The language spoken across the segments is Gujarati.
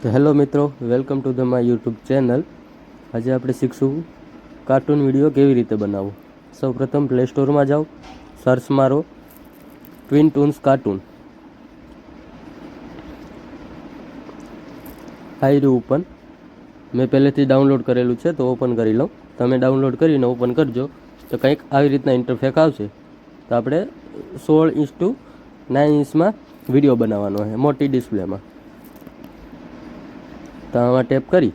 તો હેલો મિત્રો, welcome to the my YouTube channel. આજે આપણે શીખશું કાર્ટૂન વિડીયો કેવી રીતે બનાવવો. સૌપ્રથમ પ્લે સ્ટોરમાં જાઓ, સર્ચ મારો ટ્વિન ટૂન્સ કાર્ટૂન. આવી રહ્યું ઓપન. મેં પહેલેથી ડાઉનલોડ કરેલું છે તો ઓપન કરી લઉં. તમે ડાઉનલોડ કરીને ઓપન કરજો તો કંઈક આવી રીતના ઇન્ટરફેસ આવશે. તો આપણે 16:9 ઇંચમાં વિડીયો બનાવવાનો છે, મોટી ડિસ્પ્લેમાં. તો આમાં ટેપ કરી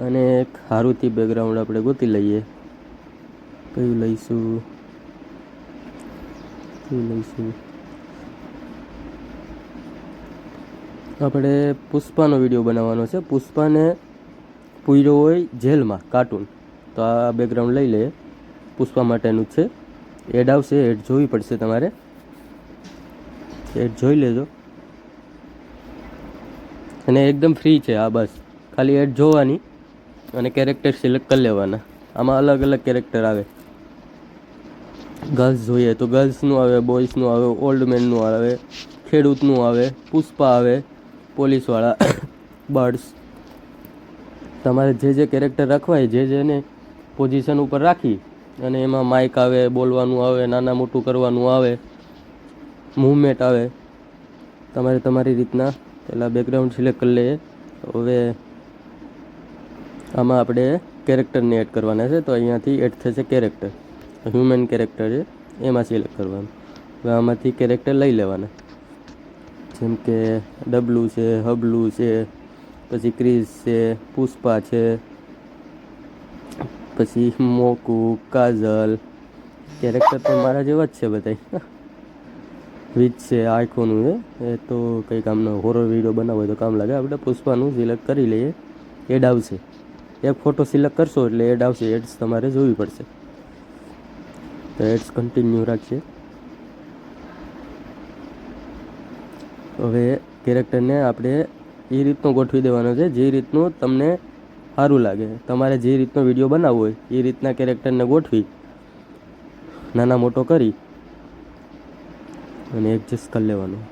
અને એક સારુંથી બેકગ્રાઉન્ડ આપણે ગોતી લઈએ. કયું લઈશું? આપણે પુષ્પાનો વિડીયો બનાવવાનો છે. પુષ્પાને પૂર્યો હોય જેલમાં કાર્ટૂન. તો આ બેકગ્રાઉન્ડ લઈ લઈએ. પુષ્પા માટેનું છે. એડ આવશે, એડ જોવી પડશે તમારે. એડ જોઈ લેજો. અને એકદમ ફ્રી છે આ, બસ ખાલી એડ જોવાની અને કેરેક્ટર સિલેક્ટ કરી લેવાના. આમાં અલગ અલગ કેરેક્ટર આવે. ગર્લ્સ જોઈએ તો ગર્લ્સનું આવે, બોಯ್સનું આવે, ઓલ્ડ મેનનું આવે, ખેડૂતનું આવે, પુષ્પા આવે, પોલીસવાળા, બર્ડ્સ. તમારે જે જે કેરેક્ટર રાખવા હોય, જે જેને પોઝિશન ઉપર રાખી અને એમાં માઇક આવે, બોલવાનું આવે, નાના મોટું કરવાનું આવે, મૂવમેન્ટ આવે. તમારે તમારી રીતના પહેલાં બેકગ્રાઉન્ડ સિલેક્ટ કરી લઈએ. હવે આમાં આપણે કેરેક્ટરને એડ કરવાના છે. તો અહીંયાથી એડ થશે કેરેક્ટર. હ્યુમન કેરેક્ટર છે, એમાં સિલેક્ટ કરવાનું. હવે આમાંથી કેરેક્ટર લઈ લેવાના. જેમ કે ડબલું છે, હબલું છે, પછી ક્રિસ છે, પુષ્પા છે, પછી મોકુ, કાજલ. કેરેક્ટર તો મારા જેવા જ છે બધા. વિચ છે, આઈકોનું છે. એ તો કંઈ કામનો હોરર વિડીયો બનાવવો હોય તો કામ લાગે. આપણે પુષ્પાનું સિલેક્ટ કરી લઈએ. એડ આવશે. એક ફોટો સિલેક્ટ કરશો એટલે એડ આવશે. એડ્સ તમારે જોવી પડશે. તો એડ્સ કન્ટિન્યુ રાખીએ. હવે કેરેક્ટરને આપણે એ રીતનું ગોઠવી દેવાનો છે જે રીતનું તમને સારું લાગે. તમારે જે રીતનો વિડીયો બનાવવો હોય એ રીતના કેરેક્ટરને ગોઠવી નાના મોટો કરી અને એડજસ્ટ કરી લેવાનું.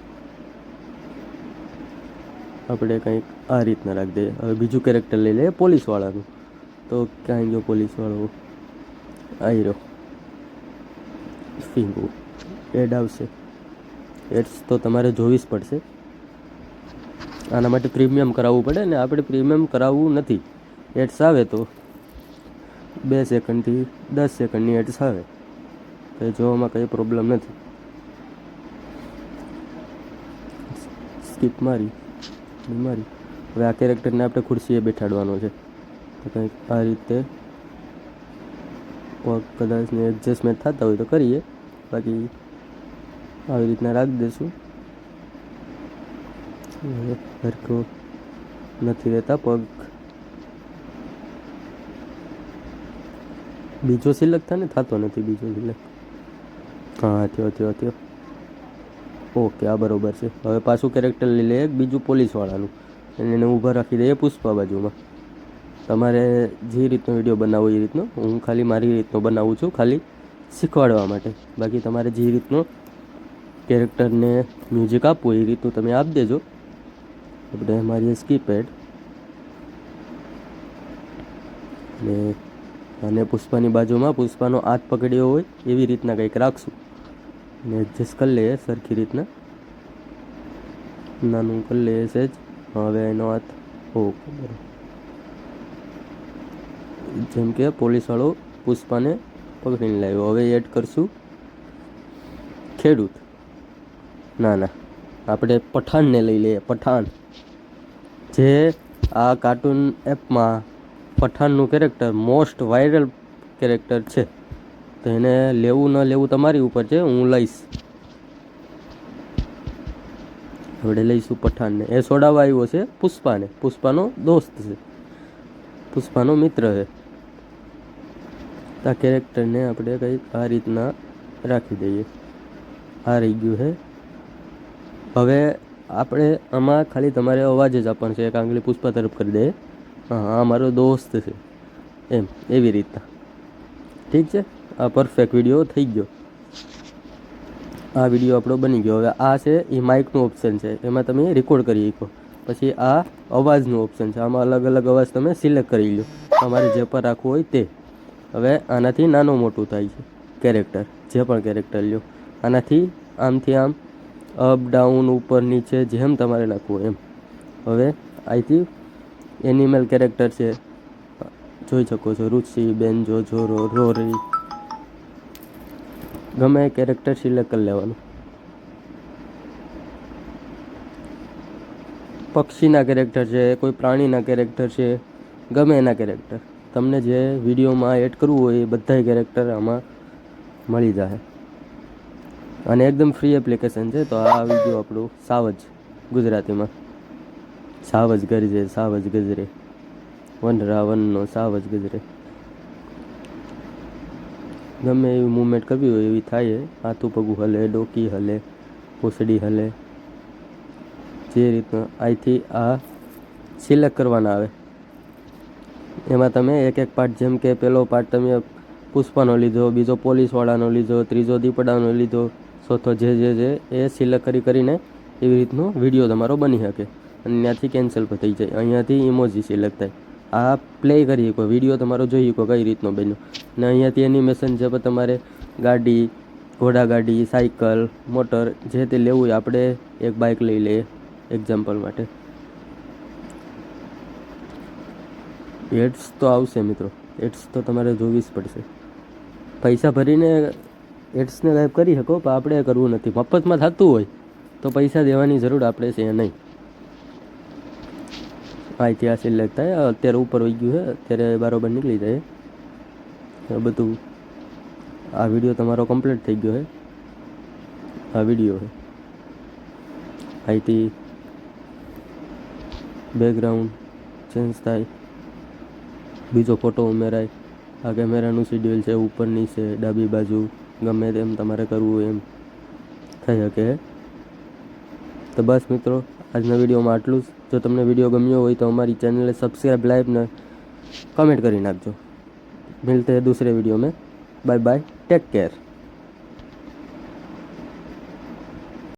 આપણે કંઈક આ રીતના રાખી દઈએ. હવે બીજું કેરેક્ટર લઈ લઈએ પોલીસવાળાનું. તો ક્યાંય ગયો પોલીસવાળો? આવી રહ્યો. ફિંગુ. એડ આવશે. એડ્સ તો તમારે જોવી જ પડશે. આના માટે પ્રીમિયમ કરાવવું પડે ને આપણે પ્રીમિયમ કરાવવું નથી. એડ્સ આવે તો 2 સેકન્ડથી 10 સેકન્ડની એડ્સ આવે તો જોવામાં કંઈ પ્રોબ્લેમ નથી. સ્કીપ મારી. હવે આ કેરેક્ટરને આપણે ખુરશીએ બેઠાડવાનો છે. તો કંઈક આ રીતે પગ કદાચને એડજસ્ટમેન્ટ થતા હોય તો કરીએ, બાકી આવી રીતના રાખી દઈશું. સરખો નથી રહેતા પગ. બીજો સિલેક્ટ થાય ને, થતો નથી બીજો સિલેક્ટ. હા, થયો. ઓકે, આ બરોબર છે. હવે પાછું કેરેક્ટર લઈ લઈએ બીજું પોલીસવાળાનું અને એને ઊભા રાખી દઈએ પુષ્પા બાજુમાં. તમારે જે રીતનો વિડીયો બનાવવો એ રીતનો. હું ખાલી મારી રીતનો બનાવું છું, ખાલી શીખવાડવા માટે. બાકી તમારે જે રીતનો કેરેક્ટરને મ્યુઝિક આપવું એ રીતનું તમે આપી દેજો. આપણે મારી સ્કીપ એડ અને પુષ્પાની બાજુમાં પુષ્પાનો હાથ પકડ્યો હોય એવી રીતના કંઈક રાખશું અને એડજસ્ટ કરી લઈએ સરખી રીતના. નાનું કરી લઈએ સહેજ. હવે એનો હાથ ઓકે બરાબર. જેમ કે પોલીસવાળો પુષ્પાને પકડીને લાવ્યો. હવે એડ કરશું ખેડૂત. ના, આપણે પઠાણને લઈ લઈએ. પઠાણ જે આ કાર્ટૂન એપમાં પઠાણનું કેરેક્ટર મોસ્ટ વાયરલ કેરેક્ટર છે. તો એને લેવું ન લેવું તમારી ઉપર છે. હું લઈશ. આપણે લઈશું પઠાણને. એ છોડાવવા આવ્યો છે પુષ્પાને. પુષ્પાનો દોસ્ત છે, પુષ્પાનો મિત્ર છે. આ કેરેક્ટરને આપણે કંઈક આ રીતના રાખી દઈએ. આ રહી ગયું છે. હવે આપણે આમાં ખાલી તમારે અવાજ જ આપવાનો છે. એક આંગળી પુષ્પા તરફ કરી દઈએ. હા, આ મારો દોસ્ત છે એમ, એવી રીતના. ઠીક છે. આ પરફેક્ટ વિડીયો થઈ ગયો. આ વિડીયો આપણો બની ગયો. હવે આ છે એ માઇકનું ઓપ્શન છે, એમાં તમે રેકોર્ડ કરી શકો. પછી આ અવાજનું ઓપ્શન છે, આમાં અલગ અલગ અવાજ તમે સિલેક્ટ કરી લો, તમારે જે પણ રાખવું હોય તે. હવે આનાથી નાનું મોટું થાય છે કેરેક્ટર, જે પણ કેરેક્ટર લ્યો, આનાથી આમથી આમ અપ ડાઉન ઉપર નીચે જેમ તમારે નાખવું હોય એમ. હવે અહીંથી એનિમલ કેરેક્ટર છે, જોઈ શકો છો, રુચિ, બેન્જો, જોરો, રોરી, ગમે એ કેરેક્ટર સિલેક્ટ કરી લેવાનું. પક્ષીના કેરેક્ટર છે, કોઈ પ્રાણીના કેરેક્ટર છે, ગમે એના કેરેક્ટર તમને જે વિડીયોમાં એડ કરવું હોય એ બધાય કેરેક્ટર આમાં મળી જશે. અને એકદમ ફ્રી એપ્લિકેશન છે. તો આ વિડીયો આપણું સાવજ ગુજરાતીમાં, સાવજ ગરજે સાવજ ગજરે, વનરા વનનો સાવજ ગજરે, ગમે એવી મૂવમેન્ટ કરવી હોય એવી થાય. હાથું પગું હલે, ડોકી હલે, પૂંછડી હલે, જે રીતના અહીંથી આ સિલેક્ટ કરવાના આવે. એમાં તમે એક એક પાર્ટ, જેમ કે પહેલો પાર્ટ તમે પુષ્પાનો લીધો, બીજો પોલીસવાળાનો લીધો, ત્રીજો દીપડાનો લીધો, ચોથો જે એ સિલેક્ટ કરીને એવી રીતનો વિડીયો તમારો બની શકે. અને ત્યાંથી કેન્સલ પણ થઈ જાય. અહીંયાથી ઇમોજી સિલેક્ટ થાય. આ પ્લે કરી શકો, વિડીયો તમારો જોઈ શકો કઈ રીતનો બન્યો. ને અહીંયાથી એનિમેશન છે, પણ તમારે ગાડી, ઘોડાગાડી, સાયકલ, મોટર જે તે લેવું હોય, આપણે એક બાઇક લઈ લઈએ એક્ઝામ્પલ માટે. એડ્સ તો આવશે મિત્રો, એડ્સ તો તમારે જોવી જ પડશે. પૈસા ભરીને એડ્સને ગાયબ કરી શકો, પણ આપણે કરવું નથી. મફતમાં થતું હોય તો પૈસા દેવાની જરૂર આપણે છે નહીં. અહીંથી આ સિલેક્ટ થાય. અત્યારે ઉપર વહી ગયું છે, અત્યારે બરાબર નીકળી જાય બધું. આ વિડીયો તમારો કમ્પ્લીટ થઈ ગયો છે. આ વિડીયો છે, અહીંથી બેકગ્રાઉન્ડ ચેન્જ થાય, બીજો ફોટો ઉમેરાય. આ કેમેરાનું શેડ્યુલ છે, ઉપર નીચે ડાબી બાજુ ગમે તેમ તમારે કરવું હોય એમ થઈ શકે. તો બસ મિત્રો, આજના વિડીયોમાં આટલું જ. જો તમને વિડીયો ગમ્યો હોય તો हमारी चैनल सब्सक्राइब, लाइक ने कमेंट કરી નાખજો. मिलते हैं दूसरे वीडियो में. Bye bye, take care.